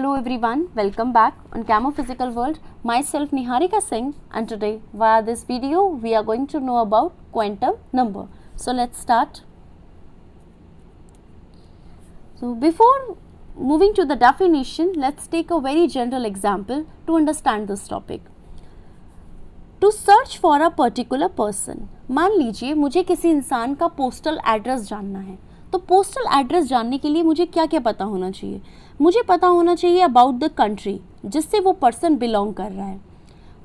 Hello everyone, welcome back on Camo Physical World. Myself Niharika Singh, and today via this video we are going to know about quantum number. So let's start. So before moving to the definition, let's take a very general example to understand this topic. To search for a particular person. मान लीजिए मुझे किसी इंसान का postal address जानना है, तो postal address जानने के लिए मुझे क्या क्या पता होना चाहिए? मुझे पता होना चाहिए अबाउट द कंट्री जिससे वो पर्सन बिलोंग कर रहा है,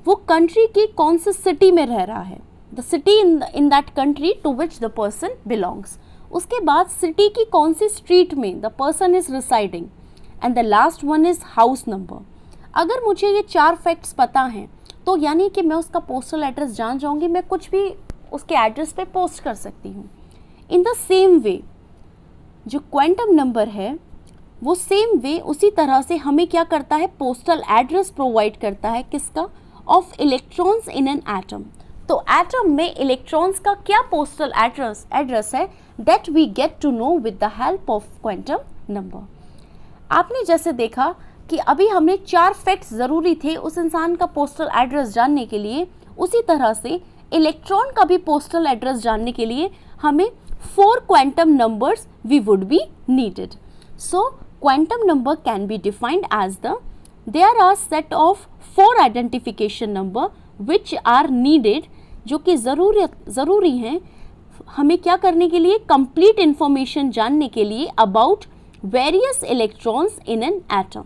वो कंट्री की कौन सी सिटी में रह रहा है, the city in that country to which the person belongs. उसके बाद सिटी की कौन सी स्ट्रीट में the person is residing, and the last one is house number. अगर मुझे ये 4 फैक्ट्स पता हैं तो यानी कि मैं उसका पोस्टल एड्रेस जान जाऊंगी, मैं कुछ भी उसके एड्रेस पे पोस्ट कर सकती हूँ. इन द सेम वे जो क्वांटम नंबर है वो सेम वे उसी तरह से हमें क्या करता है, पोस्टल एड्रेस प्रोवाइड करता है. किसका? Of electrons in an atom. तो एटम में इलेक्ट्रॉन्स का क्या पोस्टल एड्रेस है, that we get to know with the help of quantum number. आपने जैसे देखा कि अभी हमने 4 फैक्ट्स ज़रूरी थे उस इंसान का पोस्टल एड्रेस जानने के लिए, उसी तरह से इलेक्ट्रॉन का भी पोस्टल एड्रेस जानने के लिए हमें 4 quantum numbers we would be needed. So quantum number can be defined as there are set of 4 identification number which are needed, जो कि ज़रूरी हैं हमें क्या करने के लिए, कंप्लीट इंफॉर्मेशन जानने के लिए about various electrons in an atom.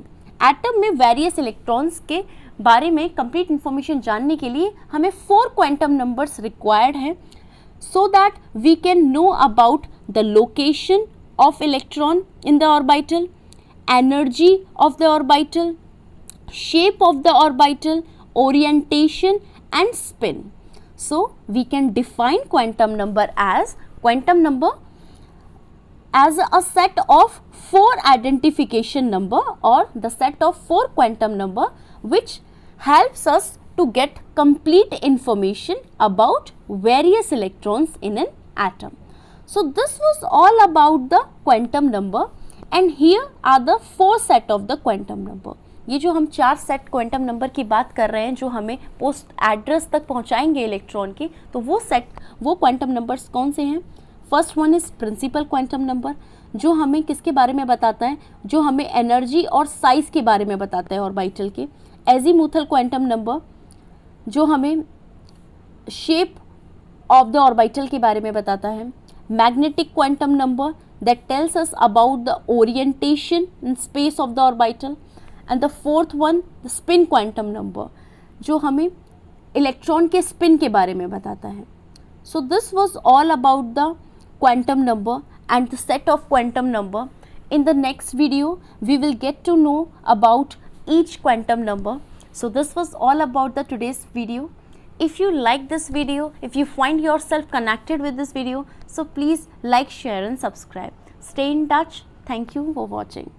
Atom में वेरियस इलेक्ट्रॉन्स के बारे में कंप्लीट इंफॉर्मेशन जानने के लिए हमें 4 क्वांटम नंबर्स रिक्वायर्ड हैं, so that we can know about the location of electron in the orbital, energy of the orbital, shape of the orbital, orientation and spin. So we can define quantum number as a set of 4 identification number or the set of 4 quantum number which helps us to get complete information about various electrons in an atom. So this was all about the quantum number, and here are the 4 set of the quantum number. ये जो हम 4 set quantum number की बात कर रहे हैं जो हमें पोस्ट एड्रेस तक पहुंचाएंगे इलेक्ट्रॉन की, तो वो क्वांटम नंबर्स कौन से हैं? First one is principal quantum number, जो हमें किसके बारे में बताता है, जो हमें एनर्जी और साइज के बारे में बताता है ऑर्बिटल के. एजीमुथल क्वांटम नंबर जो हमें शेप ऑफ द ऑर्बिटल के बारे में बताता है. Magnetic quantum number that tells us about the orientation in space of the orbital. And the fourth one the spin quantum number, जो हमें इलेक्ट्रॉन के स्पिन के बारे में बताता है. So this was all about the quantum number and the set of quantum number. In the next video we will get to know about each quantum number. So this was all about the today's video. If you like this video, if you find yourself connected with this video, so please like, share and subscribe. Stay in touch. Thank you for watching.